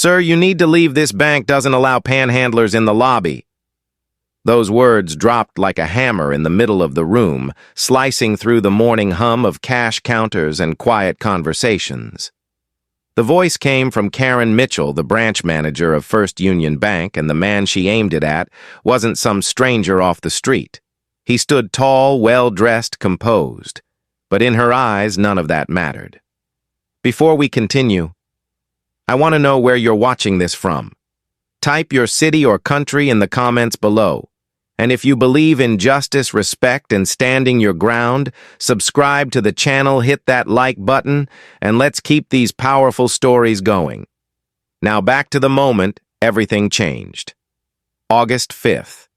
"Sir, you need to leave. This bank doesn't allow panhandlers in the lobby." Those words dropped like a hammer in the middle of the room, slicing through the morning hum of cash counters and quiet conversations. The voice came from Karen Mitchell, the branch manager of First Union Bank, and the man she aimed it at wasn't some stranger off the street. He stood tall, well-dressed, composed. But in her eyes, none of that mattered. "Before we continue, I want to know where you're watching this from. Type your city or country in the comments below. And if you believe in justice, respect, and standing your ground, subscribe to the channel, hit that like button, and let's keep these powerful stories going." Now back to the moment everything changed. August 5th.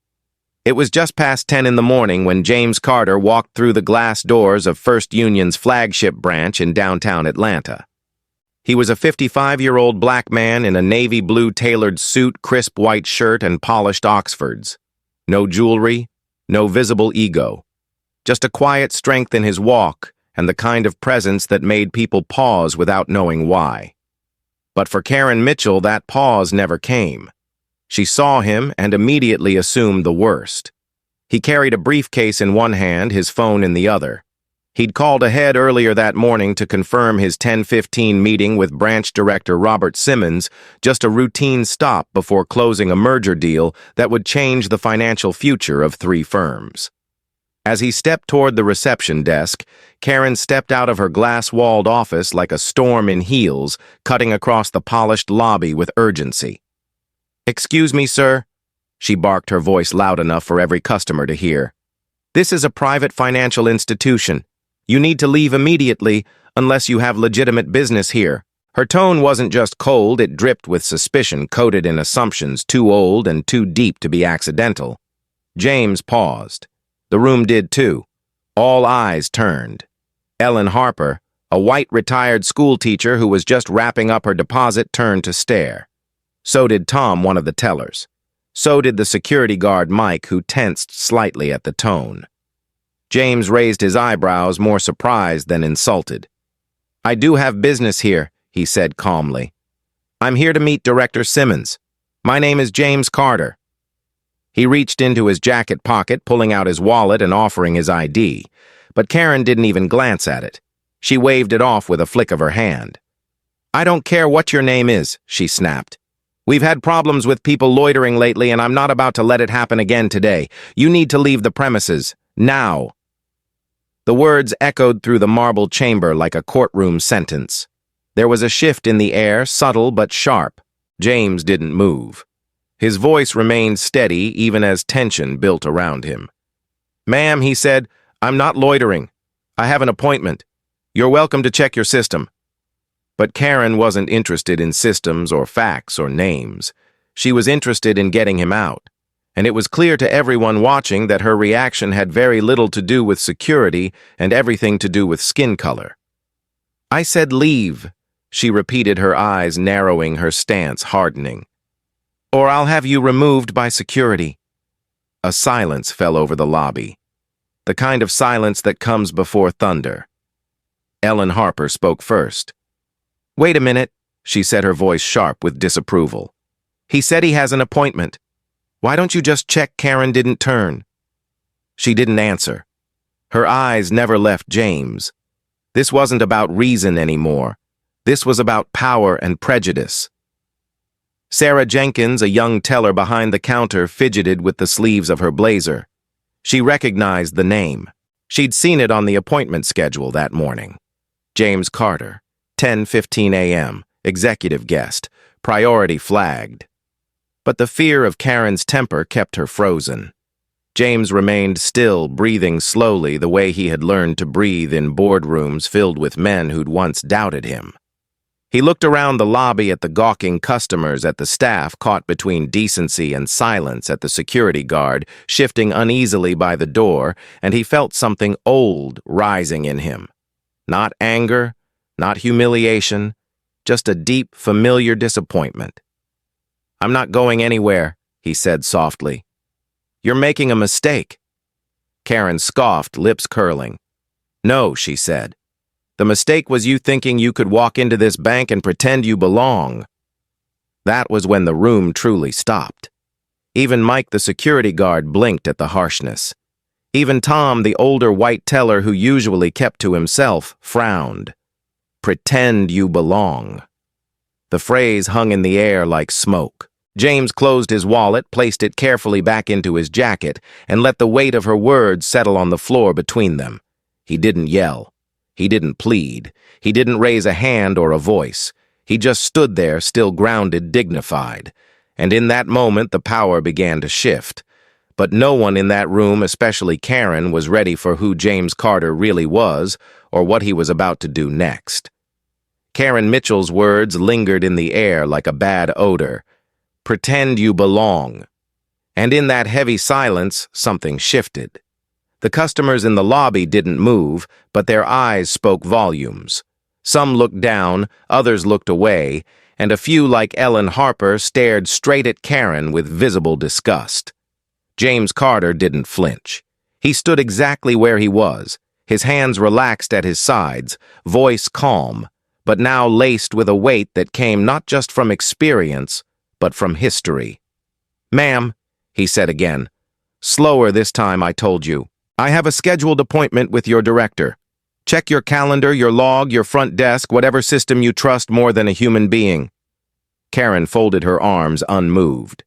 It was just past 10 in the morning when James Carter walked through the glass doors of First Union's flagship branch in downtown Atlanta. He was a 55-year-old black man in a navy blue tailored suit, crisp white shirt, and polished Oxfords. No jewelry, no visible ego. Just a quiet strength in his walk and the kind of presence that made people pause without knowing why. But for Karen Mitchell, that pause never came. She saw him and immediately assumed the worst. He carried a briefcase in one hand, his phone in the other. He'd called ahead earlier that morning to confirm his 10:15 meeting with branch director Robert Simmons, just a routine stop before closing a merger deal that would change the financial future of three firms. As he stepped toward the reception desk, Karen stepped out of her glass-walled office like a storm in heels, cutting across the polished lobby with urgency. "Excuse me, sir," she barked, her voice loud enough for every customer to hear. "This is a private financial institution. You need to leave immediately unless you have legitimate business here." Her tone wasn't just cold, it dripped with suspicion coated in assumptions too old and too deep to be accidental. James paused. The room did too. All eyes turned. Ellen Harper, a white retired school teacher who was just wrapping up her deposit, turned to stare. So did Tom, one of the tellers. So did the security guard Mike, who tensed slightly at the tone. James raised his eyebrows, more surprised than insulted. "I do have business here," he said calmly. "I'm here to meet Director Simmons. My name is James Carter." He reached into his jacket pocket, pulling out his wallet and offering his ID. But Karen didn't even glance at it. She waved it off with a flick of her hand. "I don't care what your name is," she snapped. "We've had problems with people loitering lately, and I'm not about to let it happen again today. You need to leave the premises. Now." The words echoed through the marble chamber like a courtroom sentence. There was a shift in the air, subtle but sharp. James didn't move. His voice remained steady even as tension built around him. "Ma'am," he said, "I'm not loitering. I have an appointment. You're welcome to check your system." But Karen wasn't interested in systems or facts or names. She was interested in getting him out. And it was clear to everyone watching that her reaction had very little to do with security and everything to do with skin color. "I said leave," she repeated, her eyes narrowing, her stance hardening. "Or I'll have you removed by security." A silence fell over the lobby. The kind of silence that comes before thunder. Ellen Harper spoke first. "Wait a minute," she said, her voice sharp with disapproval. "He said he has an appointment. Why don't you just check Karen didn't turn?" She didn't answer. Her eyes never left James. This wasn't about reason anymore. This was about power and prejudice. Sarah Jenkins, a young teller behind the counter, fidgeted with the sleeves of her blazer. She recognized the name. She'd seen it on the appointment schedule that morning. James Carter, 10:15 a.m., executive guest, priority flagged. But the fear of Karen's temper kept her frozen. James remained still, breathing slowly the way he had learned to breathe in boardrooms filled with men who'd once doubted him. He looked around the lobby at the gawking customers, at the staff caught between decency and silence, at the security guard shifting uneasily by the door, and he felt something old rising in him. Not anger, not humiliation, just a deep, familiar disappointment. "I'm not going anywhere," he said softly. "You're making a mistake." Karen scoffed, lips curling. "No," she said. "The mistake was you thinking you could walk into this bank and pretend you belong." That was when the room truly stopped. Even Mike, the security guard, blinked at the harshness. Even Tom, the older white teller who usually kept to himself, frowned. Pretend you belong. The phrase hung in the air like smoke. James closed his wallet, placed it carefully back into his jacket, and let the weight of her words settle on the floor between them. He didn't yell. He didn't plead. He didn't raise a hand or a voice. He just stood there, still grounded, dignified. And in that moment, the power began to shift. But no one in that room, especially Karen, was ready for who James Carter really was or what he was about to do next. Karen Mitchell's words lingered in the air like a bad odor. Pretend you belong. And in that heavy silence, something shifted. The customers in the lobby didn't move, but their eyes spoke volumes. Some looked down, others looked away, and a few, like Ellen Harper, stared straight at Karen with visible disgust. James Carter didn't flinch. He stood exactly where he was, his hands relaxed at his sides, voice calm, but now laced with a weight that came not just from experience, but from history. "Ma'am," he said again. "Slower this time, I told you. I have a scheduled appointment with your director. Check your calendar, your log, your front desk, whatever system you trust more than a human being." Karen folded her arms, unmoved.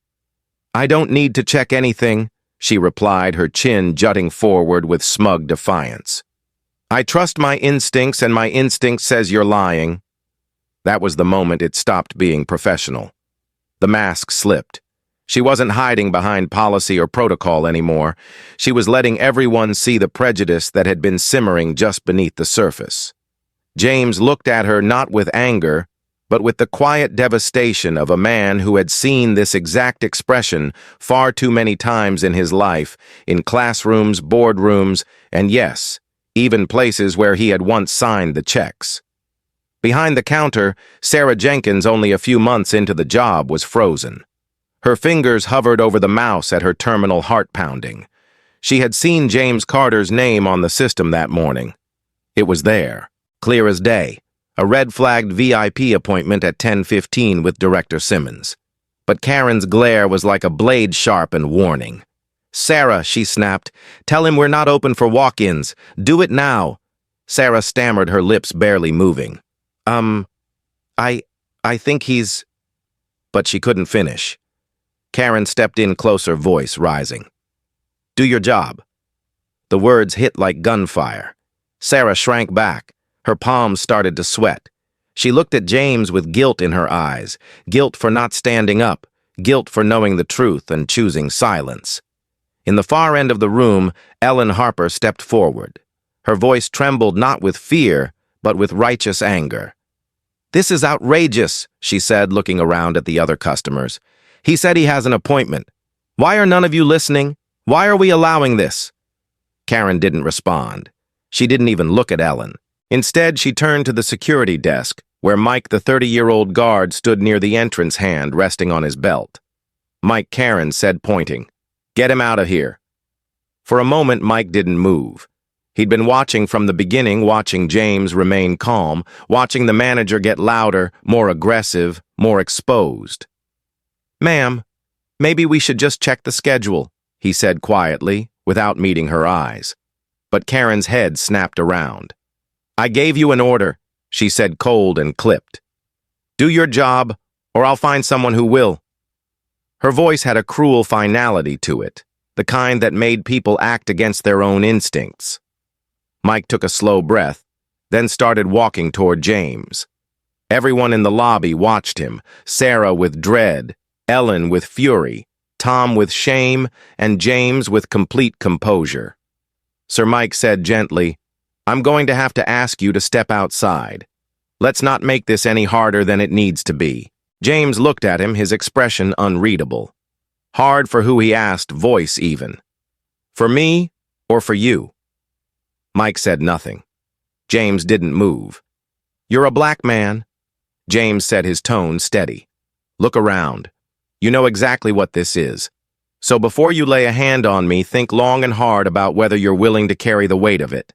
"I don't need to check anything," she replied, her chin jutting forward with smug defiance. "I trust my instincts, and my instinct says you're lying." That was the moment it stopped being professional. The mask slipped. She wasn't hiding behind policy or protocol anymore. She was letting everyone see the prejudice that had been simmering just beneath the surface. James looked at her not with anger, but with the quiet devastation of a man who had seen this exact expression far too many times in his life, in classrooms, boardrooms, and yes, even places where he had once signed the checks. Behind the counter, Sarah Jenkins, only a few months into the job, was frozen. Her fingers hovered over the mouse at her terminal heart pounding. She had seen James Carter's name on the system that morning. It was there, clear as day, a red-flagged VIP appointment at 10:15 with Director Simmons. But Karen's glare was like a blade sharp and warning. "Sarah," she snapped, "tell him we're not open for walk-ins. Do it now." Sarah stammered, her lips barely moving. I think he's—" But she couldn't finish. Karen stepped in closer, voice rising. "Do your job." The words hit like gunfire. Sarah shrank back. Her palms started to sweat. She looked at James with guilt in her eyes, guilt for not standing up, guilt for knowing the truth and choosing silence. In the far end of the room, Ellen Harper stepped forward. Her voice trembled not with fear, but with righteous anger. "This is outrageous," she said, looking around at the other customers. "He said he has an appointment. Why are none of you listening? Why are we allowing this?" Karen didn't respond. She didn't even look at Ellen. Instead, she turned to the security desk, where Mike, the 30-year-old guard, stood near the entrance, hand resting on his belt. "Mike," Karen said, pointing. "Get him out of here." For a moment, Mike didn't move. He'd been watching from the beginning, watching James remain calm, watching the manager get louder, more aggressive, more exposed. "Ma'am, maybe we should just check the schedule," he said quietly, without meeting her eyes. But Karen's head snapped around. "I gave you an order," she said, cold and clipped. "Do your job, or I'll find someone who will." Her voice had a cruel finality to it, the kind that made people act against their own instincts. Mike took a slow breath, then started walking toward James. Everyone in the lobby watched him, Sarah with dread, Ellen with fury, Tom with shame, and James with complete composure. Sir Mike said gently, "I'm going to have to ask you to step outside. Let's not make this any harder than it needs to be." James looked at him, his expression unreadable. Hard for who he asked, voice even. "For me, or for you?" Mike said nothing. James didn't move. "You're a black man." James said, his tone steady. "Look around. You know exactly what this is. So before you lay a hand on me, think long and hard about whether you're willing to carry the weight of it."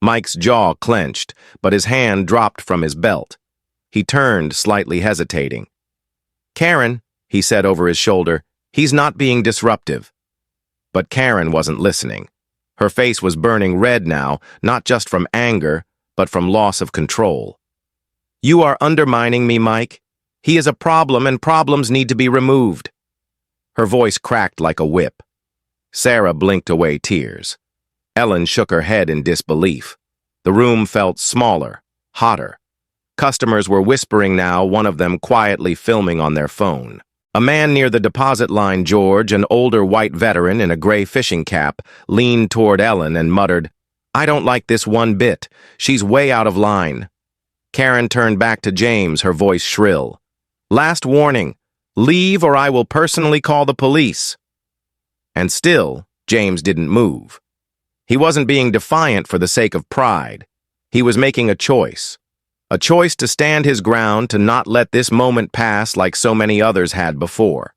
Mike's jaw clenched, but his hand dropped from his belt. He turned, slightly hesitating. Karen, he said over his shoulder, he's not being disruptive. But Karen wasn't listening. Her face was burning red now, not just from anger, but from loss of control. You are undermining me, Mike. He is a problem and problems need to be removed. Her voice cracked like a whip. Sarah blinked away tears. Ellen shook her head in disbelief. The room felt smaller, hotter. Customers were whispering now, one of them quietly filming on their phone. A man near the deposit line, George, an older white veteran in a gray fishing cap, leaned toward Ellen and muttered, I don't like this one bit. She's way out of line. Karen turned back to James, her voice shrill. Last warning. Leave or I will personally call the police. And still, James didn't move. He wasn't being defiant for the sake of pride. He was making a choice. A choice to stand his ground, to not let this moment pass like so many others had before.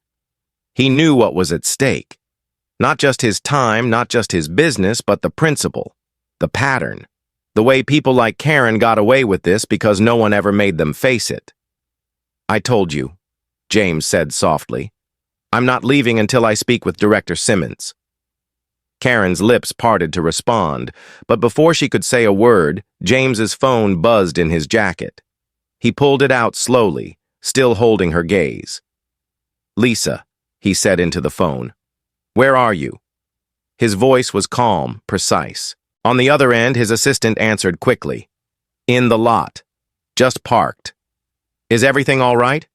He knew what was at stake. Not just his time, not just his business, but the principle, the pattern, the way people like Karen got away with this because no one ever made them face it. I told you, James said softly. I'm not leaving until I speak with Director Simmons. Karen's lips parted to respond, but before she could say a word, James's phone buzzed in his jacket. He pulled it out slowly, still holding her gaze. Lisa, he said into the phone. Where are you? His voice was calm, precise. On the other end, his assistant answered quickly. In the lot. Just parked. Is everything all right?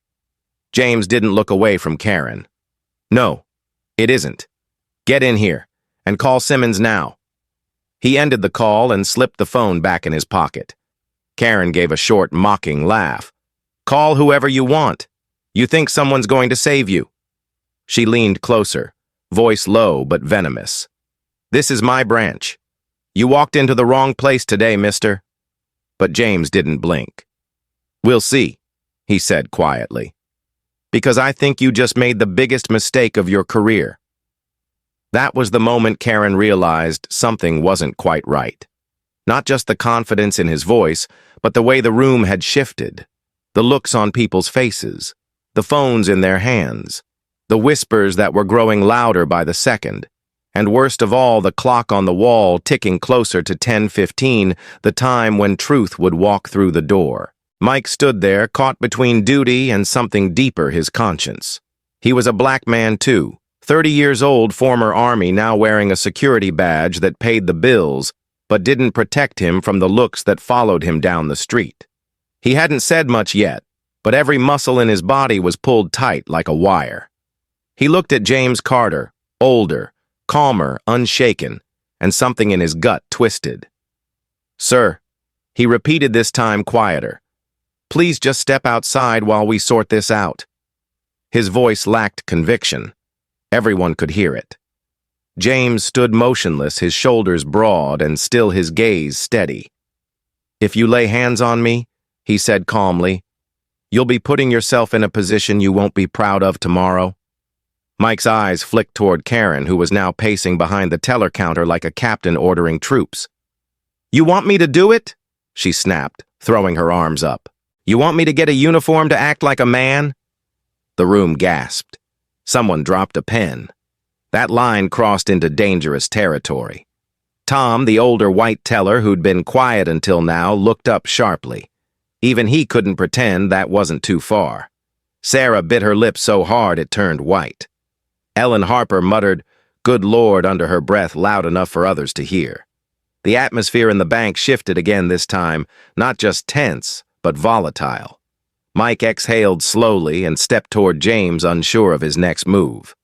James didn't look away from Karen. No, it isn't. Get in here. And call Simmons now. He ended the call and slipped the phone back in his pocket. Karen gave a short, mocking laugh. Call whoever you want. You think someone's going to save you. She leaned closer, voice low but venomous. This is my branch. You walked into the wrong place today, mister. But James didn't blink. We'll see, he said quietly. Because I think you just made the biggest mistake of your career. That was the moment Karen realized something wasn't quite right. Not just the confidence in his voice, but the way the room had shifted. The looks on people's faces, the phones in their hands, the whispers that were growing louder by the second, and worst of all, the clock on the wall ticking closer to 10:15, the time when truth would walk through the door. Mike stood there, caught between duty and something deeper, his conscience. He was a black man, too. 30 years old, former Army, now wearing a security badge that paid the bills, but didn't protect him from the looks that followed him down the street. He hadn't said much yet, but every muscle in his body was pulled tight like a wire. He looked at James Carter, older, calmer, unshaken, and something in his gut twisted. Sir, he repeated this time quieter. Please just step outside while we sort this out. His voice lacked conviction. Everyone could hear it. James stood motionless, his shoulders broad and still his gaze steady. If you lay hands on me, he said calmly, you'll be putting yourself in a position you won't be proud of tomorrow. Mike's eyes flicked toward Karen, who was now pacing behind the teller counter like a captain ordering troops. You want me to do it? She snapped, throwing her arms up. You want me to get a uniform to act like a man? The room gasped. Someone dropped a pen. That line crossed into dangerous territory. Tom, the older white teller who'd been quiet until now, looked up sharply. Even he couldn't pretend that wasn't too far. Sarah bit her lip so hard it turned white. Ellen Harper muttered, "Good Lord," under her breath, loud enough for others to hear. The atmosphere in the bank shifted again this time, not just tense, but volatile. Mike exhaled slowly and stepped toward James, unsure of his next move.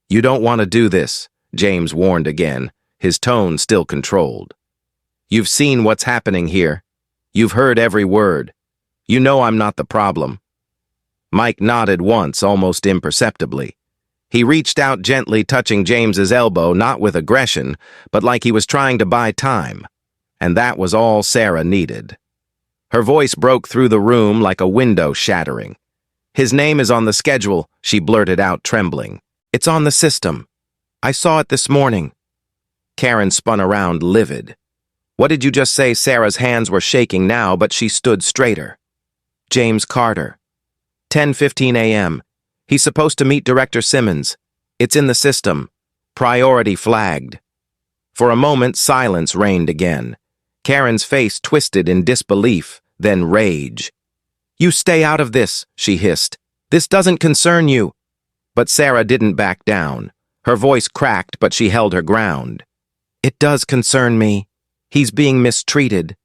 You don't want to do this, James warned again, his tone still controlled. You've seen what's happening here. You've heard every word. You know I'm not the problem. Mike nodded once, almost imperceptibly. He reached out gently, touching James's elbow, not with aggression, but like he was trying to buy time. And that was all Sarah needed. Her voice broke through the room like a window shattering. His name is on the schedule, she blurted out, trembling. It's on the system. I saw it this morning. Karen spun around, livid. What did you just say? Sarah's hands were shaking now, but she stood straighter. James Carter. 10:15 a.m. He's supposed to meet Director Simmons. It's in the system. Priority flagged. For a moment, silence reigned again. Karen's face twisted in disbelief, then rage. "You stay out of this," she hissed. "This doesn't concern you." But Sarah didn't back down. Her voice cracked, but she held her ground. "It does concern me. He's being mistreated.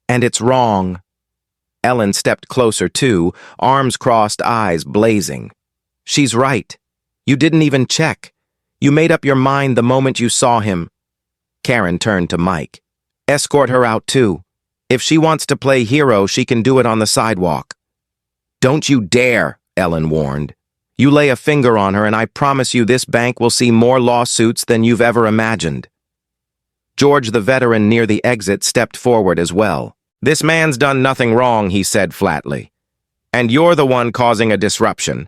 And it's wrong." Ellen stepped closer too, arms crossed, eyes blazing. "She's right. You didn't even check. You made up your mind the moment you saw him." Karen turned to Mike. "Escort her out too. If she wants to play hero, she can do it on the sidewalk." "Don't you dare," Ellen warned. "You lay a finger on her and I promise you this bank will see more lawsuits than you've ever imagined." George, the veteran near the exit, stepped forward as well. "This man's done nothing wrong," he said flatly. "And you're the one causing a disruption."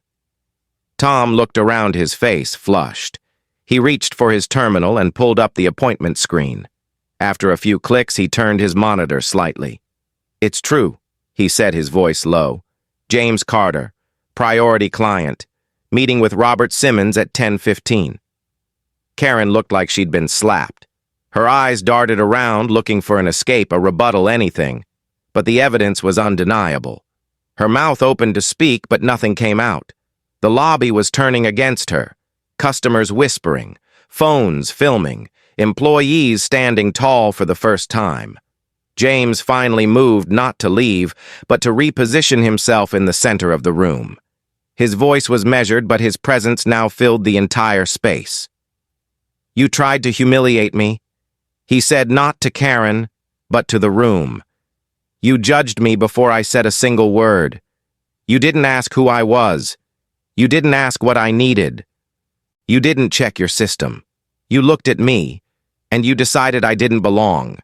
Tom looked around, his face flushed. He reached for his terminal and pulled up the appointment screen. After a few clicks, he turned his monitor slightly. "It's true," he said, his voice low. "James Carter, priority client, meeting with Robert Simmons at 10:15. Karen looked like she'd been slapped. Her eyes darted around, looking for an escape, a rebuttal, anything. But the evidence was undeniable. Her mouth opened to speak, but nothing came out. The lobby was turning against her. Customers whispering, phones filming, employees standing tall for the first time. James finally moved not to leave, but to reposition himself in the center of the room. His voice was measured, but his presence now filled the entire space. "You tried to humiliate me," he said, not to Karen, but to the room. "You judged me before I said a single word. You didn't ask who I was. You didn't ask what I needed. You didn't check your system. You looked at me, and you decided I didn't belong."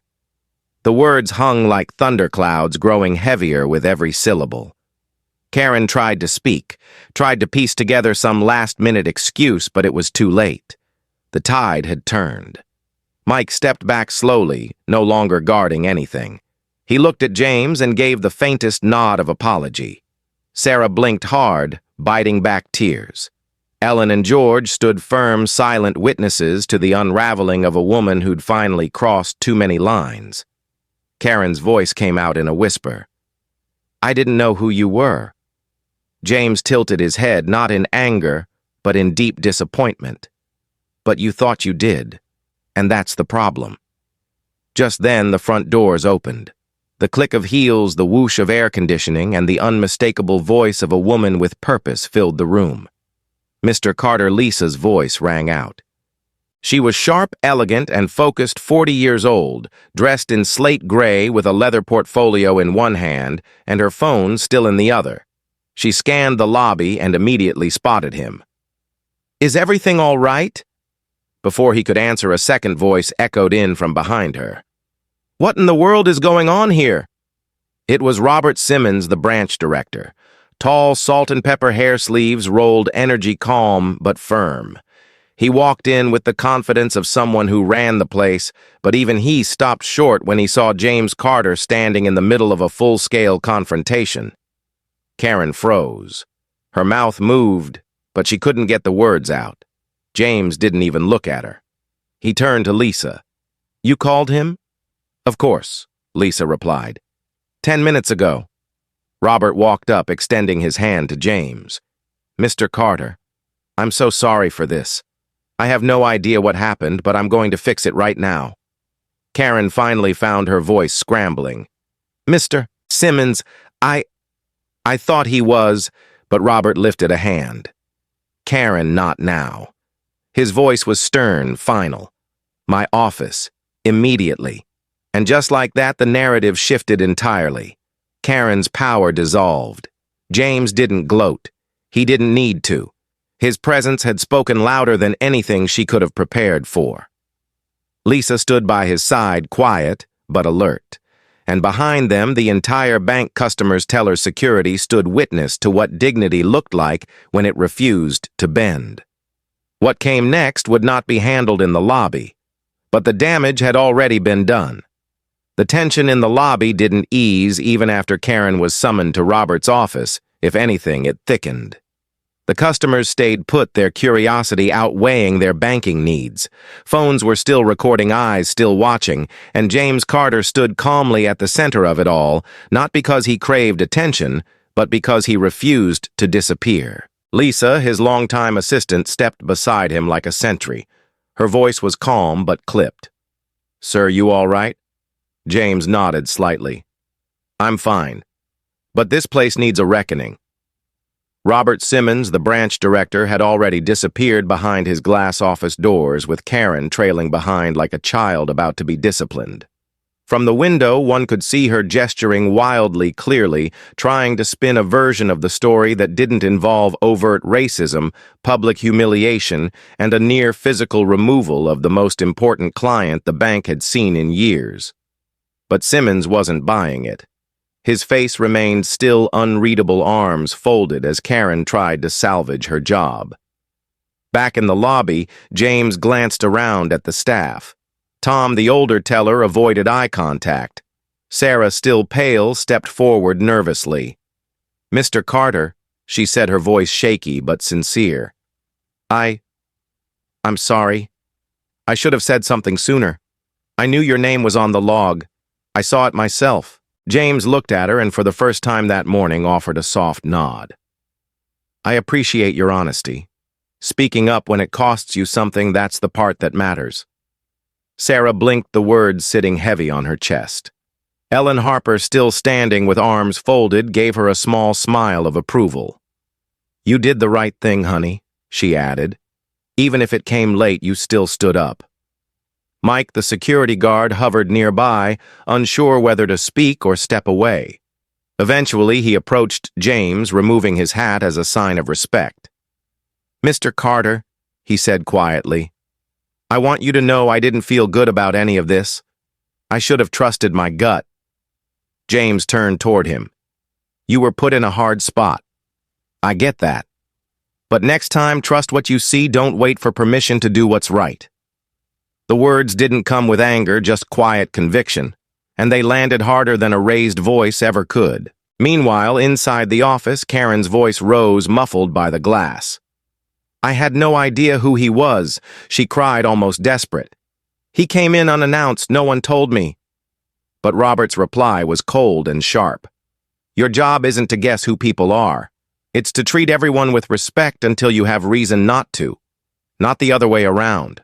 The words hung like thunderclouds, growing heavier with every syllable. Karen tried to speak, tried to piece together some last-minute excuse, but it was too late. The tide had turned. Mike stepped back slowly, no longer guarding anything. He looked at James and gave the faintest nod of apology. Sarah blinked hard, biting back tears. Ellen and George stood firm, silent witnesses to the unraveling of a woman who'd finally crossed too many lines. Karen's voice came out in a whisper. "I didn't know who you were." James tilted his head, not in anger, but in deep disappointment. "But you thought you did, and that's the problem." Just then, the front doors opened. The click of heels, the whoosh of air conditioning, and the unmistakable voice of a woman with purpose filled the room. Mr. Carter Lisa's voice rang out. She was sharp, elegant, and focused, 40 years old, dressed in slate gray with a leather portfolio in one hand and her phone still in the other. She scanned the lobby and immediately spotted him. "Is everything all right?" Before he could answer, a second voice echoed in from behind her. "What in the world is going on here?" It was Robert Simmons, the branch director. Tall, salt-and-pepper hair sleeves rolled, energy calm but firm. He walked in with the confidence of someone who ran the place, but even he stopped short when he saw James Carter standing in the middle of a full-scale confrontation. Karen froze. Her mouth moved, but she couldn't get the words out. James didn't even look at her. He turned to Lisa. "You called him?" "Of course," Lisa replied. 10 minutes ago." Robert walked up, extending his hand to James. "Mr. Carter, I'm so sorry for this. I have no idea what happened, but I'm going to fix it right now." Karen finally found her voice scrambling. "Mr. Simmons, I thought he was," but Robert lifted a hand. "Karen, not now." His voice was stern, final. "My office, immediately." And just like that, the narrative shifted entirely. Karen's power dissolved. James didn't gloat. He didn't need to. His presence had spoken louder than anything she could have prepared for. Lisa stood by his side, quiet but alert. And behind them, the entire bank customers' teller security stood witness to what dignity looked like when it refused to bend. What came next would not be handled in the lobby, but the damage had already been done. The tension in the lobby didn't ease even after Karen was summoned to Robert's office. If anything, it thickened. The customers stayed put, their curiosity outweighing their banking needs. Phones were still recording, eyes still watching, and James Carter stood calmly at the center of it all, not because he craved attention, but because he refused to disappear. Lisa, his longtime assistant, stepped beside him like a sentry. Her voice was calm but clipped. "Sir, you all right?" James nodded slightly. "I'm fine. But this place needs a reckoning." Robert Simmons, the branch director, had already disappeared behind his glass office doors, with Karen trailing behind like a child about to be disciplined. From the window, one could see her gesturing wildly clearly, trying to spin a version of the story that didn't involve overt racism, public humiliation, and a near physical removal of the most important client the bank had seen in years. But Simmons wasn't buying it. His face remained still, unreadable, arms folded as Karen tried to salvage her job. Back in the lobby, James glanced around at the staff. Tom, the older teller, avoided eye contact. Sarah, still pale, stepped forward nervously. "Mr. Carter," she said, her voice shaky but sincere. I'm sorry. I should have said something sooner. I knew your name was on the log. I saw it myself." James looked at her and for the first time that morning offered a soft nod. "I appreciate your honesty. Speaking up when it costs you something, that's the part that matters." Sarah blinked, the words sitting heavy on her chest. Ellen Harper, still standing with arms folded, gave her a small smile of approval. "You did the right thing, honey," she added. "Even if it came late, you still stood up." Mike, the security guard, hovered nearby, unsure whether to speak or step away. Eventually, he approached James, removing his hat as a sign of respect. "Mr. Carter," he said quietly, "I want you to know I didn't feel good about any of this. I should have trusted my gut." James turned toward him. "You were put in a hard spot. I get that. But next time, trust what you see, don't wait for permission to do what's right." The words didn't come with anger, just quiet conviction, and they landed harder than a raised voice ever could. Meanwhile, inside the office, Karen's voice rose, muffled by the glass. "I had no idea who he was," she cried, almost desperate. "He came in unannounced, no one told me." But Robert's reply was cold and sharp. "Your job isn't to guess who people are. It's to treat everyone with respect until you have reason not to, not the other way around."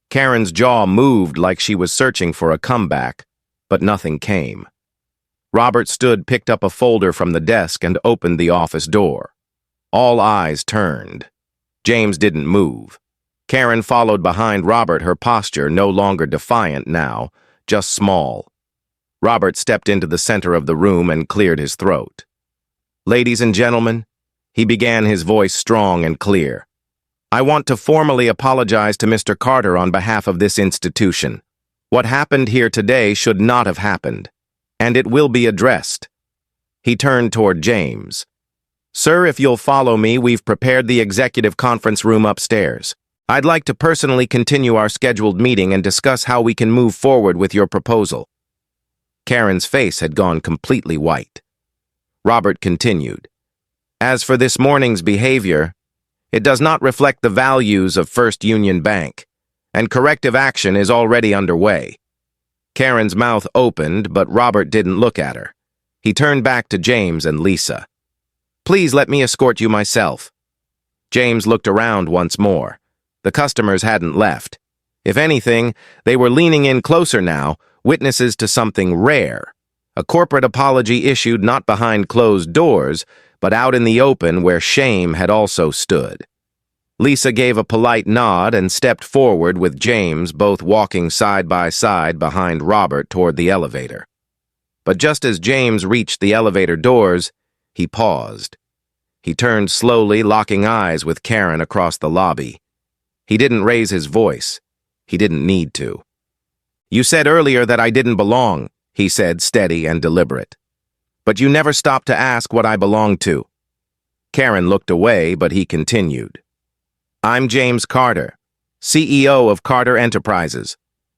Karen's jaw moved like she was searching for a comeback, but nothing came. Robert stood, picked up a folder from the desk, and opened the office door. All eyes turned. James didn't move. Karen followed behind Robert, her posture no longer defiant now, just small. Robert stepped into the center of the room and cleared his throat. "Ladies and gentlemen," he began, his voice strong and clear, "I want to formally apologize to Mr. Carter on behalf of this institution. What happened here today should not have happened, and it will be addressed." He turned toward James. "Sir, if you'll follow me, we've prepared the executive conference room upstairs. I'd like to personally continue our scheduled meeting and discuss how we can move forward with your proposal." Karen's face had gone completely white. Robert continued. "As for this morning's behavior, it does not reflect the values of First Union Bank, and corrective action is already underway." Karen's mouth opened, but Robert didn't look at her. He turned back to James and Lisa. "Please let me escort you myself." James looked around once more. The customers hadn't left. If anything, they were leaning in closer now, witnesses to something rare. A corporate apology issued not behind closed doors, but out in the open where shame had also stood. Lisa gave a polite nod and stepped forward with James, both walking side by side behind Robert toward the elevator. But just as James reached the elevator doors, he paused. He turned slowly, locking eyes with Karen across the lobby. He didn't raise his voice. He didn't need to. "You said earlier that I didn't belong," he said, steady and deliberate. "But you never stopped to ask what I belonged to." Karen looked away, but he continued. "I'm James Carter, CEO of Carter Enterprises.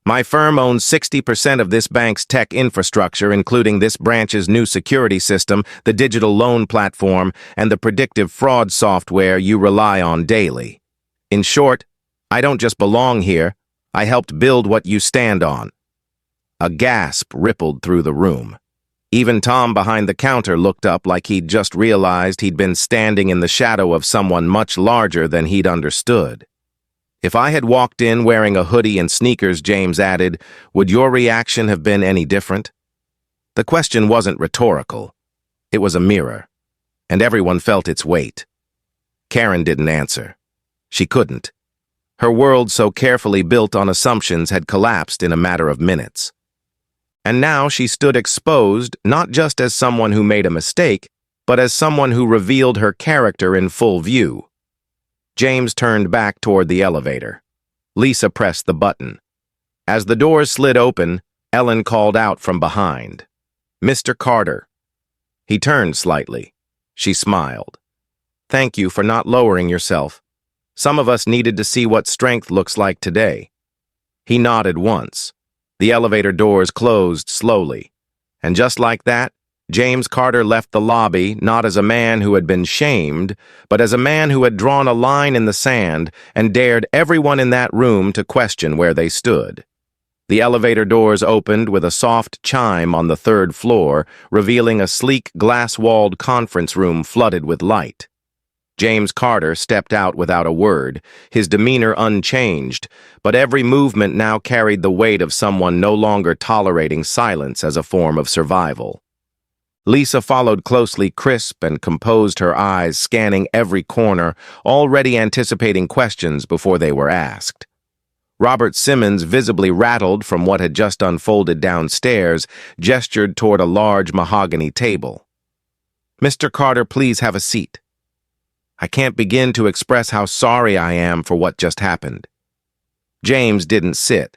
My firm owns 60% of this bank's tech infrastructure, including this branch's new security system, the digital loan platform, and the predictive fraud software you rely on daily. In short, I don't just belong here, I helped build what you stand on." A gasp rippled through the room. Even Tom behind the counter looked up like he'd just realized he'd been standing in the shadow of someone much larger than he'd understood. "If I had walked in wearing a hoodie and sneakers," James added, "would your reaction have been any different?" The question wasn't rhetorical. It was a mirror, and everyone felt its weight. Karen didn't answer. She couldn't. Her world, so carefully built on assumptions, had collapsed in a matter of minutes. And now she stood exposed, not just as someone who made a mistake, but as someone who revealed her character in full view. James turned back toward the elevator. Lisa pressed the button. As the doors slid open, Ellen called out from behind, "Mr. Carter." He turned slightly. She smiled. "Thank you for not lowering yourself. Some of us needed to see what strength looks like today." He nodded once. The elevator doors closed slowly. And just like that, James Carter left the lobby not as a man who had been shamed, but as a man who had drawn a line in the sand and dared everyone in that room to question where they stood. The elevator doors opened with a soft chime on the third floor, revealing a sleek glass-walled conference room flooded with light. James Carter stepped out without a word, his demeanor unchanged, but every movement now carried the weight of someone no longer tolerating silence as a form of survival. Lisa followed closely, crisp and composed, her eyes scanning every corner, already anticipating questions before they were asked. Robert Simmons, visibly rattled from what had just unfolded downstairs, gestured toward a large mahogany table. "Mr. Carter, please have a seat. I can't begin to express how sorry I am for what just happened." James didn't sit.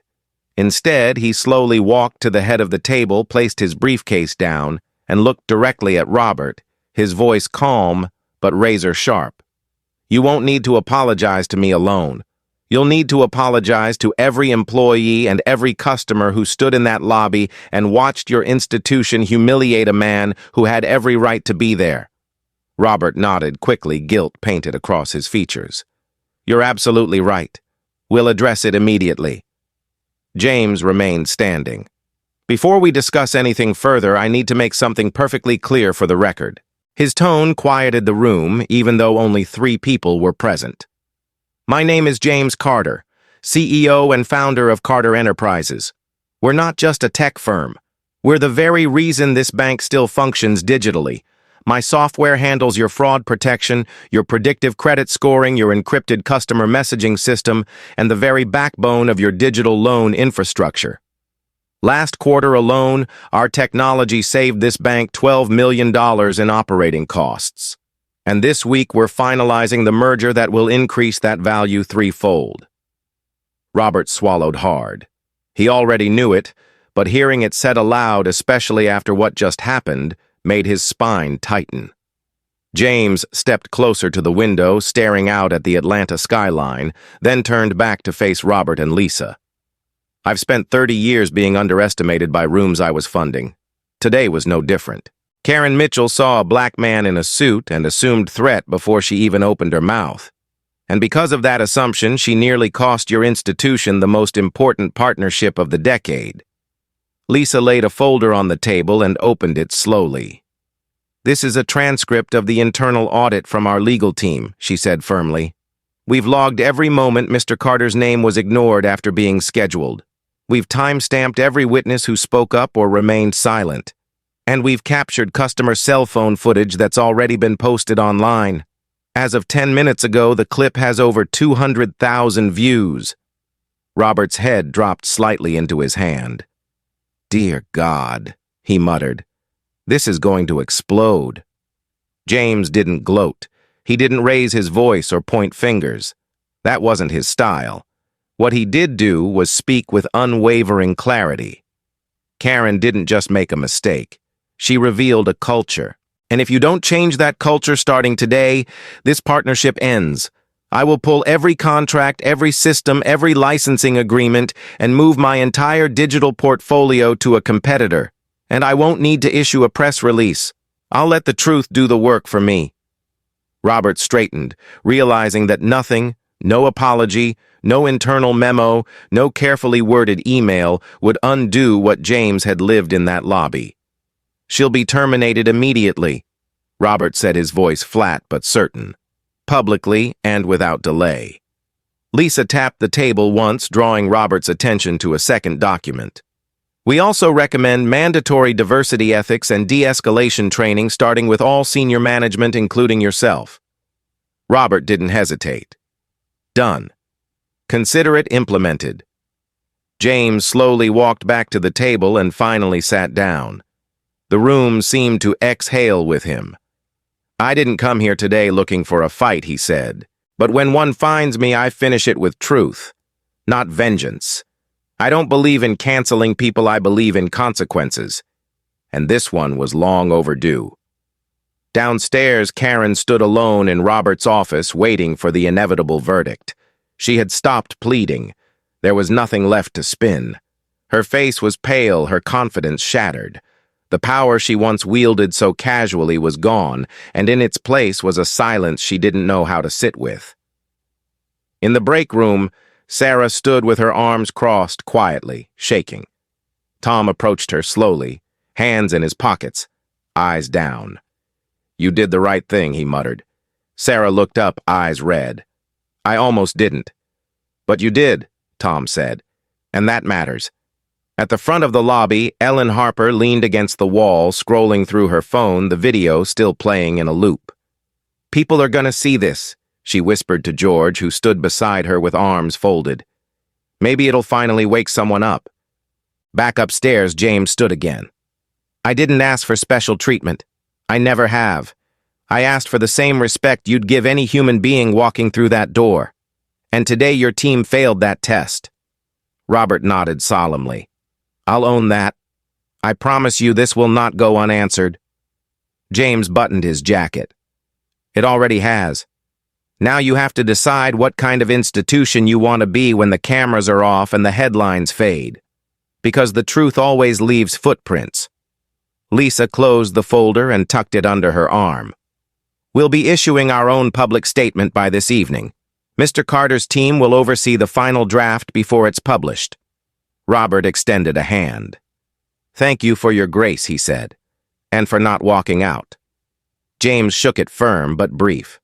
Instead, he slowly walked to the head of the table, placed his briefcase down, and looked directly at Robert, his voice calm but razor-sharp. "You won't need to apologize to me alone. You'll need to apologize to every employee and every customer who stood in that lobby and watched your institution humiliate a man who had every right to be there." Robert nodded quickly, guilt painted across his features. "You're absolutely right. We'll address it immediately." James remained standing. "Before we discuss anything further, I need to make something perfectly clear for the record." His tone quieted the room, even though only 3 people were present. "My name is James Carter, CEO and founder of Carter Enterprises. We're not just a tech firm. We're the very reason this bank still functions digitally. My software handles your fraud protection, your predictive credit scoring, your encrypted customer messaging system, and the very backbone of your digital loan infrastructure. Last quarter alone, our technology saved this bank $12 million in operating costs. And this week, we're finalizing the merger that will increase that value 3-fold. Robert swallowed hard. He already knew it, but hearing it said aloud, especially after what just happened, made his spine tighten. James stepped closer to the window, staring out at the Atlanta skyline, then turned back to face Robert and Lisa. "I've spent 30 years being underestimated by rooms I was funding. Today was no different. Karen Mitchell saw a black man in a suit and assumed threat before she even opened her mouth. And because of that assumption, she nearly cost your institution the most important partnership of the decade." Lisa laid a folder on the table and opened it slowly. "This is a transcript of the internal audit from our legal team," she said firmly. "We've logged every moment Mr. Carter's name was ignored after being scheduled. We've time-stamped every witness who spoke up or remained silent. And we've captured customer cell phone footage that's already been posted online. As of 10 minutes ago, the clip has over 200,000 views." Robert's head dropped slightly into his hand. "Dear God," he muttered. "This is going to explode." James didn't gloat. He didn't raise his voice or point fingers. That wasn't his style. What he did do was speak with unwavering clarity. Karen didn't just make a mistake. She revealed a culture. And if you don't change that culture starting today, this partnership ends. I will pull every contract, every system, every licensing agreement, and move my entire digital portfolio to a competitor. And I won't need to issue a press release. I'll let the truth do the work for me." Robert straightened, realizing that nothing, no apology, no internal memo, no carefully worded email would undo what James had lived in that lobby. "She'll be terminated immediately," Robert said, his voice flat but certain, publicly and without delay. Lisa tapped the table once, drawing Robert's attention to a second document. "We also recommend mandatory diversity ethics and de-escalation training starting with all senior management, including yourself." Robert didn't hesitate. "Done. Consider it implemented." James slowly walked back to the table and finally sat down. The room seemed to exhale with him. "I didn't come here today looking for a fight," he said. "But when one finds me, I finish it with truth, not vengeance. I don't believe in canceling people, I believe in consequences. And this one was long overdue." Downstairs, Karen stood alone in Robert's office, waiting for the inevitable verdict. She had stopped pleading. There was nothing left to spin. Her face was pale, her confidence shattered. The power she once wielded so casually was gone, and in its place was a silence she didn't know how to sit with. In the break room, Sarah stood with her arms crossed, quietly, shaking. Tom approached her slowly, hands in his pockets, eyes down. "You did the right thing," he muttered. Sarah looked up, eyes red. "I almost didn't." "But you did," Tom said, "and that matters." At the front of the lobby, Ellen Harper leaned against the wall, scrolling through her phone, the video still playing in a loop. "People are gonna see this," she whispered to George, who stood beside her with arms folded. "Maybe it'll finally wake someone up." Back upstairs, James stood again. "I didn't ask for special treatment. I never have. I asked for the same respect you'd give any human being walking through that door. And today your team failed that test." Robert nodded solemnly. "I'll own that. I promise you this will not go unanswered." James buttoned his jacket. "It already has. Now you have to decide what kind of institution you want to be when the cameras are off and the headlines fade. Because the truth always leaves footprints." Lisa closed the folder and tucked it under her arm. "We'll be issuing our own public statement by this evening. Mr. Carter's team will oversee the final draft before it's published." Robert extended a hand. "Thank you for your grace," he said, "and for not walking out." James shook it firm but brief.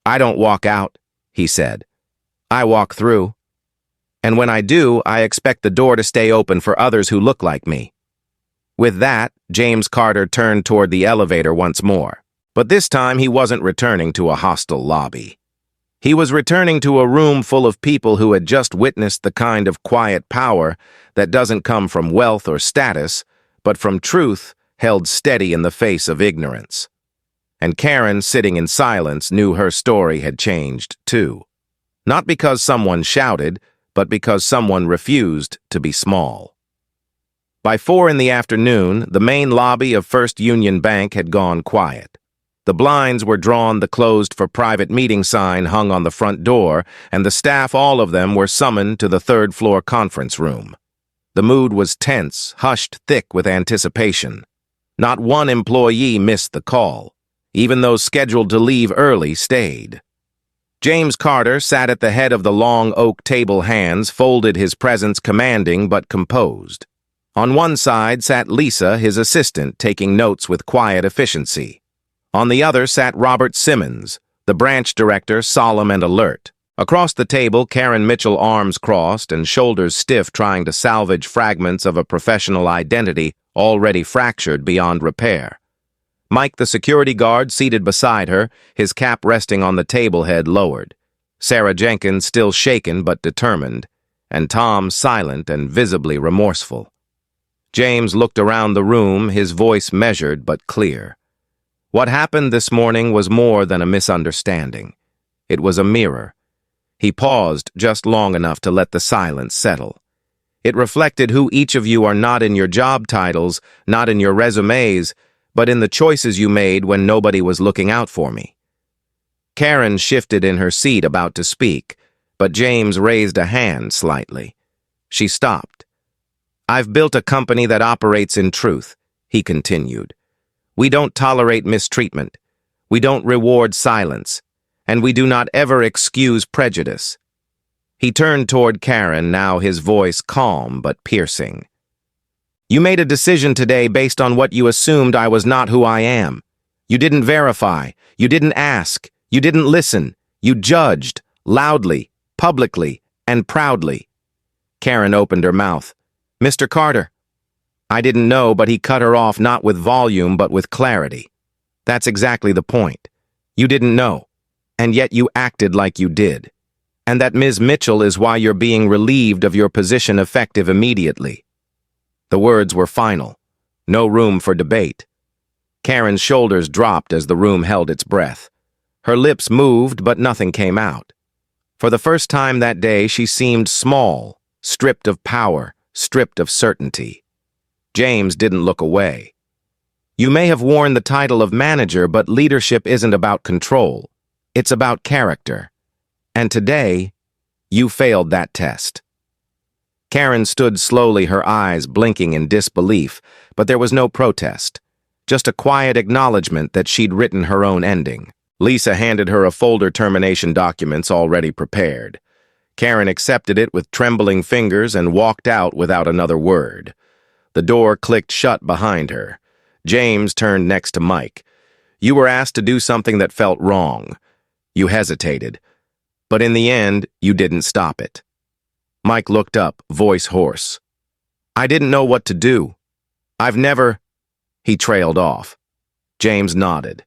"I don't walk out," he said. "I walk through. And when I do, I expect the door to stay open for others who look like me." With that, James Carter turned toward the elevator once more. But this time he wasn't returning to a hostile lobby. He was returning to a room full of people who had just witnessed the kind of quiet power that doesn't come from wealth or status, but from truth held steady in the face of ignorance. And Karen, sitting in silence, knew her story had changed, too. Not because someone shouted, but because someone refused to be small. By 4 in the afternoon, the main lobby of First Union Bank had gone quiet. The blinds were drawn, the closed for private meeting sign hung on the front door, and the staff, all of them, were summoned to the third-floor conference room. The mood was tense, hushed thick with anticipation. Not one employee missed the call. Even those scheduled to leave early stayed. James Carter sat at the head of the long oak table, hands folded, his presence commanding but composed. On one side sat Lisa, his assistant, taking notes with quiet efficiency. On the other sat Robert Simmons, the branch director, solemn and alert. Across the table, Karen Mitchell, arms crossed and shoulders stiff, trying to salvage fragments of a professional identity already fractured beyond repair. Mike, the security guard, seated beside her, his cap resting on the table head lowered. Sarah Jenkins, still shaken but determined, and Tom, silent and visibly remorseful. James looked around the room, his voice measured but clear. What happened this morning was more than a misunderstanding. It was a mirror. He paused just long enough to let the silence settle. It reflected who each of you are, not in your job titles, not in your resumes, but in the choices you made when nobody was looking out for me. Karen shifted in her seat, about to speak, but James raised a hand slightly. She stopped. "I've built a company that operates in truth," he continued. "We don't tolerate mistreatment. We don't reward silence. And we do not ever excuse prejudice." He turned toward Karen, now his voice calm but piercing. "You made a decision today based on what you assumed I was not who I am. You didn't verify. You didn't ask. You didn't listen. You judged, loudly, publicly, and proudly." Karen opened her mouth. "Mr. Carter." I didn't know, but he cut her off, not with volume, but with clarity. "That's exactly the point. You didn't know, and yet you acted like you did. And that Ms. Mitchell is why you're being relieved of your position effective immediately." The words were final. No room for debate. Karen's shoulders dropped as the room held its breath. Her lips moved, but nothing came out. For the first time that day, she seemed small, stripped of power, stripped of certainty. James didn't look away. "You may have worn the title of manager, but leadership isn't about control. It's about character. And today, you failed that test." Karen stood slowly, her eyes blinking in disbelief, but there was no protest. Just a quiet acknowledgement that she'd written her own ending. Lisa handed her a folder termination documents already prepared. Karen accepted it with trembling fingers and walked out without another word. The door clicked shut behind her. James turned next to Mike. "You were asked to do something that felt wrong. You hesitated. But in the end, you didn't stop it." Mike looked up, voice hoarse. "I didn't know what to do. I've never—" He trailed off. James nodded.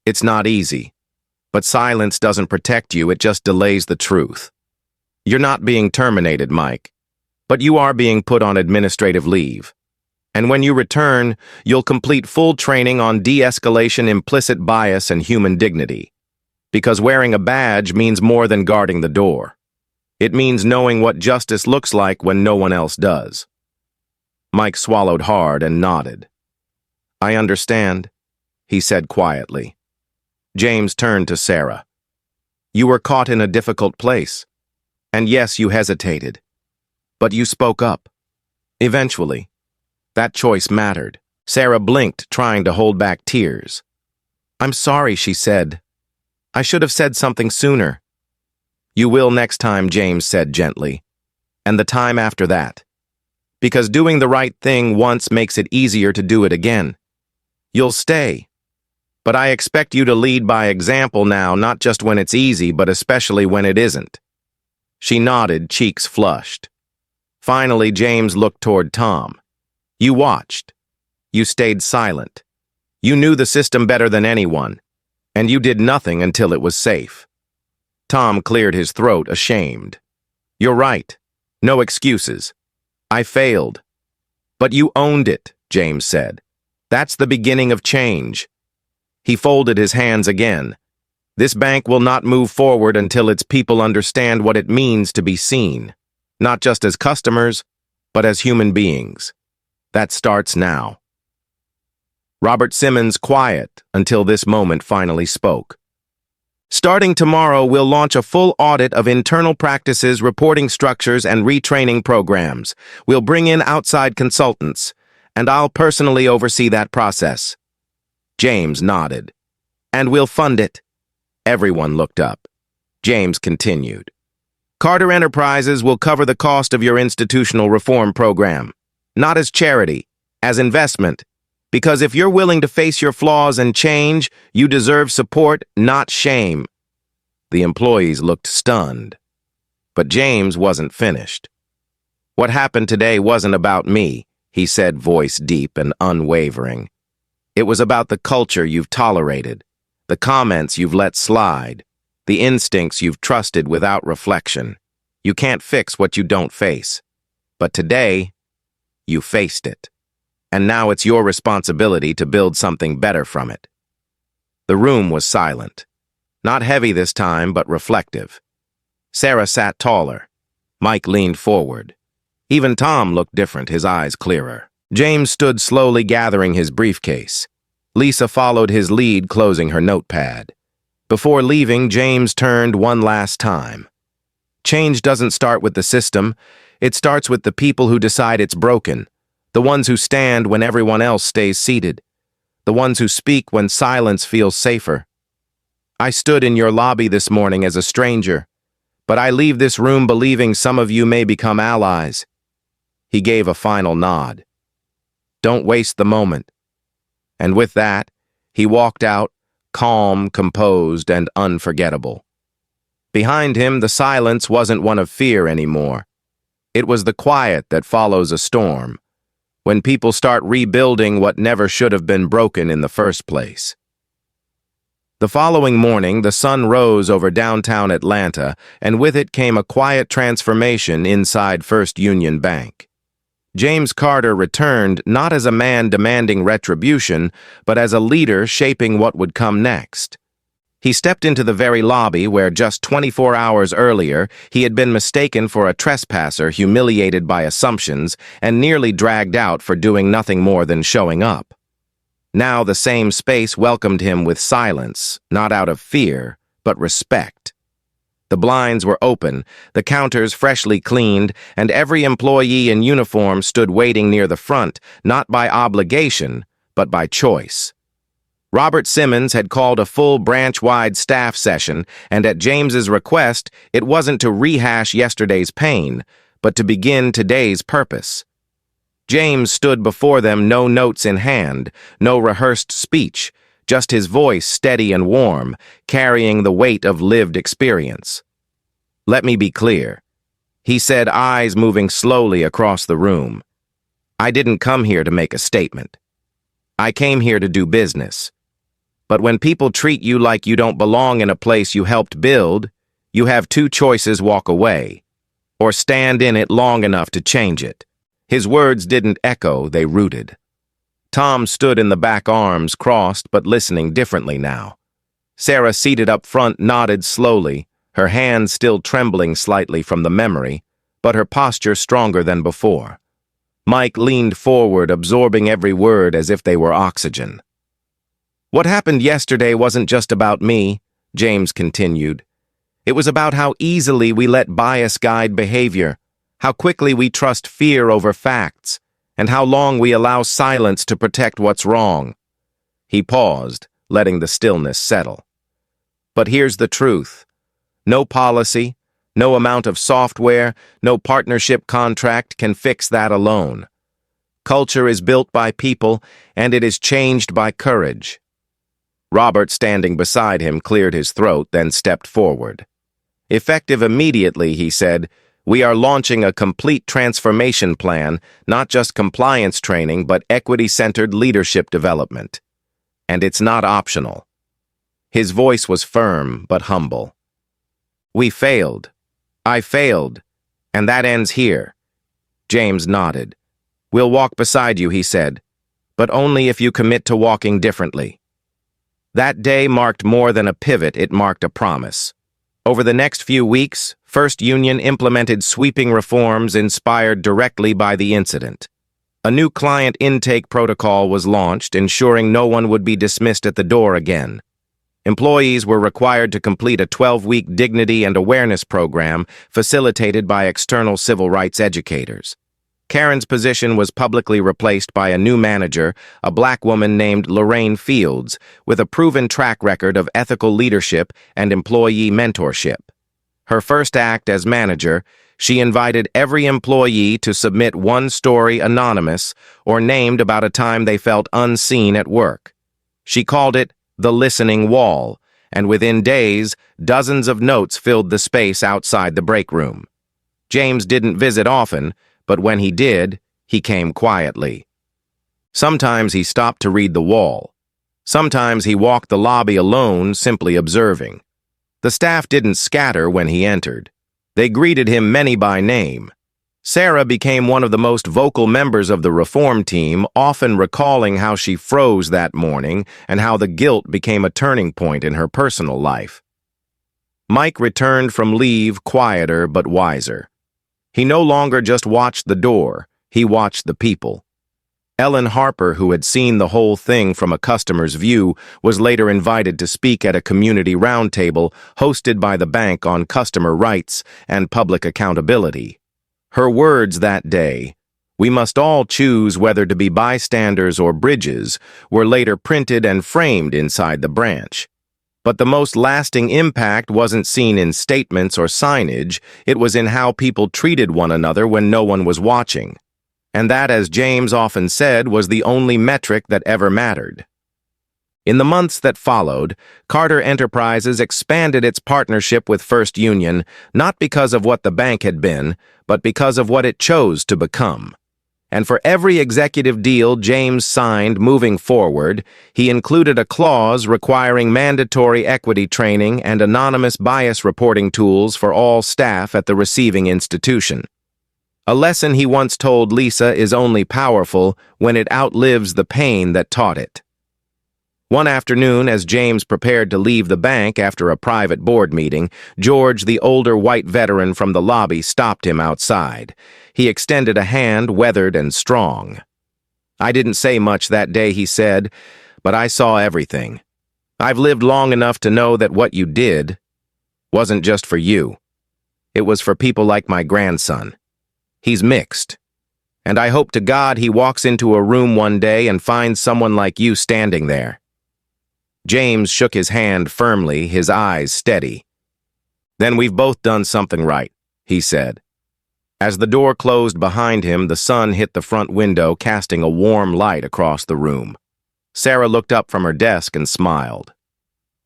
"It's not easy. But silence doesn't protect you, it just delays the truth. You're not being terminated, Mike. But you are being put on administrative leave. And when you return, you'll complete full training on de-escalation, implicit bias, and human dignity. Because wearing a badge means more than guarding the door. It means knowing what justice looks like when no one else does." Mike swallowed hard and nodded. "I understand," he said quietly. James turned to Sarah. "You were caught in a difficult place. And yes, you hesitated. But you spoke up. Eventually. That choice mattered." Sarah blinked, trying to hold back tears. "I'm sorry," she said. "I should have said something sooner." "You will next time," James said gently. "And the time after that. Because doing the right thing once makes it easier to do it again. You'll stay. But I expect you to lead by example now, not just when it's easy, but especially when it isn't." She nodded, cheeks flushed. Finally, James looked toward Tom. "You watched. You stayed silent. You knew the system better than anyone. And you did nothing until it was safe." Tom cleared his throat, ashamed. "You're right. No excuses. I failed. But you owned it," James said. "That's the beginning of change." He folded his hands again. "This bank will not move forward until its people understand what it means to be seen, not just as customers, but as human beings. That starts now." Robert Simmons, quiet until this moment, finally spoke. "Starting tomorrow, we'll launch a full audit of internal practices, reporting structures, and retraining programs. We'll bring in outside consultants, and I'll personally oversee that process." James nodded. "And we'll fund it." Everyone looked up. James continued. "Carter Enterprises will cover the cost of your institutional reform program, not as charity, as investment. Because if you're willing to face your flaws and change, you deserve support, not shame." The employees looked stunned. But James wasn't finished. "What happened today wasn't about me," he said, voice deep and unwavering. "It was about the culture you've tolerated, the comments you've let slide, the instincts you've trusted without reflection. You can't fix what you don't face. But today, you faced it. And now it's your responsibility to build something better from it." The room was silent. Not heavy this time, but reflective. Sarah sat taller. Mike leaned forward. Even Tom looked different, his eyes clearer. James stood slowly, gathering his briefcase. Lisa followed his lead, closing her notepad. Before leaving, James turned one last time. Change doesn't start with the system. It starts with the people who decide it's broken, the ones who stand when everyone else stays seated, the ones who speak when silence feels safer. I stood in your lobby this morning as a stranger, but I leave this room believing some of you may become allies. He gave a final nod. Don't waste the moment. And with that, he walked out, calm, composed, and unforgettable. Behind him, the silence wasn't one of fear anymore. It was the quiet that follows a storm, when people start rebuilding what never should have been broken in the first place. The following morning, the sun rose over downtown Atlanta, and with it came a quiet transformation inside First Union Bank. James Carter returned not as a man demanding retribution, but as a leader shaping what would come next. He stepped into the very lobby where just 24 hours earlier he had been mistaken for a trespasser humiliated by assumptions and nearly dragged out for doing nothing more than showing up. Now the same space welcomed him with silence, not out of fear, but respect. The blinds were open, the counters freshly cleaned, and every employee in uniform stood waiting near the front, not by obligation, but by choice. Robert Simmons had called a full branch-wide staff session, and at James's request, it wasn't to rehash yesterday's pain, but to begin today's purpose. James stood before them, no notes in hand, no rehearsed speech, just his voice steady and warm, carrying the weight of lived experience. Let me be clear, he said, eyes moving slowly across the room. I didn't come here to make a statement. I came here to do business. But when people treat you like you don't belong in a place you helped build, you have two choices: walk away, or stand in it long enough to change it. His words didn't echo, they rooted. Tom stood in the back, arms crossed, but listening differently now. Sarah, seated up front, nodded slowly, her hands still trembling slightly from the memory, but her posture stronger than before. Mike leaned forward, absorbing every word as if they were oxygen. What happened yesterday wasn't just about me, James continued. It was about how easily we let bias guide behavior, how quickly we trust fear over facts, and how long we allow silence to protect what's wrong. He paused, letting the stillness settle. But here's the truth. No policy, no amount of software, no partnership contract can fix that alone. Culture is built by people, and it is changed by courage. Robert, standing beside him, cleared his throat, then stepped forward. Effective immediately, he said, we are launching a complete transformation plan, not just compliance training, but equity-centered leadership development. And it's not optional. His voice was firm, but humble. We failed. I failed. And that ends here. James nodded. We'll walk beside you, he said, but only if you commit to walking differently. That day marked more than a pivot, it marked a promise. Over the next few weeks, First Union implemented sweeping reforms inspired directly by the incident. A new client intake protocol was launched, ensuring no one would be dismissed at the door again. Employees were required to complete a 12-week dignity and awareness program facilitated by external civil rights educators. Karen's position was publicly replaced by a new manager, a black woman named Lorraine Fields, with a proven track record of ethical leadership and employee mentorship. Her first act as manager, she invited every employee to submit one story anonymous or named about a time they felt unseen at work. She called it the listening wall, and within days, dozens of notes filled the space outside the break room. James didn't visit often, but when he did, he came quietly. Sometimes he stopped to read the wall. Sometimes he walked the lobby alone, simply observing. The staff didn't scatter when he entered. They greeted him many by name. Sarah became one of the most vocal members of the reform team, often recalling how she froze that morning and how the guilt became a turning point in her personal life. Mike returned from leave quieter but wiser. He no longer just watched the door, he watched the people. Ellen Harper, who had seen the whole thing from a customer's view, was later invited to speak at a community roundtable hosted by the bank on customer rights and public accountability. Her words that day, "We must all choose whether to be bystanders or bridges," were later printed and framed inside the branch. But the most lasting impact wasn't seen in statements or signage, it was in how people treated one another when no one was watching. And that, as James often said, was the only metric that ever mattered. In the months that followed, Carter Enterprises expanded its partnership with First Union, not because of what the bank had been, but because of what it chose to become. And for every executive deal James signed moving forward, he included a clause requiring mandatory equity training and anonymous bias reporting tools for all staff at the receiving institution. A lesson he once told Lisa is only powerful when it outlives the pain that taught it. One afternoon, as James prepared to leave the bank after a private board meeting, George, the older white veteran from the lobby, stopped him outside. He extended a hand, weathered and strong. "I didn't say much that day," he said, "but I saw everything. I've lived long enough to know that what you did wasn't just for you. It was for people like my grandson. He's mixed. And I hope to God he walks into a room one day and finds someone like you standing there." James shook his hand firmly, his eyes steady. "Then we've both done something right," he said. As the door closed behind him, the sun hit the front window, casting a warm light across the room. Sarah looked up from her desk and smiled.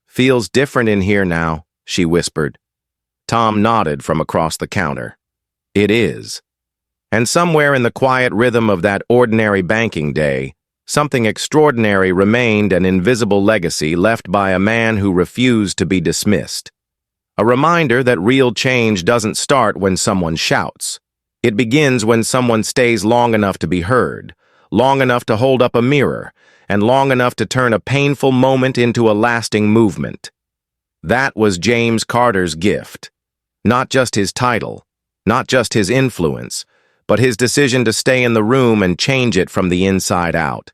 "Feels different in here now," she whispered. Tom nodded from across the counter. "It is." And somewhere in the quiet rhythm of that ordinary banking day, something extraordinary remained, an invisible legacy left by a man who refused to be dismissed. A reminder that real change doesn't start when someone shouts. It begins when someone stays long enough to be heard, long enough to hold up a mirror, and long enough to turn a painful moment into a lasting movement. That was James Carter's gift. Not just his title, not just his influence, but his decision to stay in the room and change it from the inside out.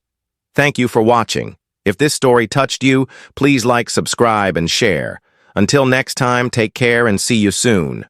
Thank you for watching. If this story touched you, please like, subscribe, and share. Until next time, take care and see you soon.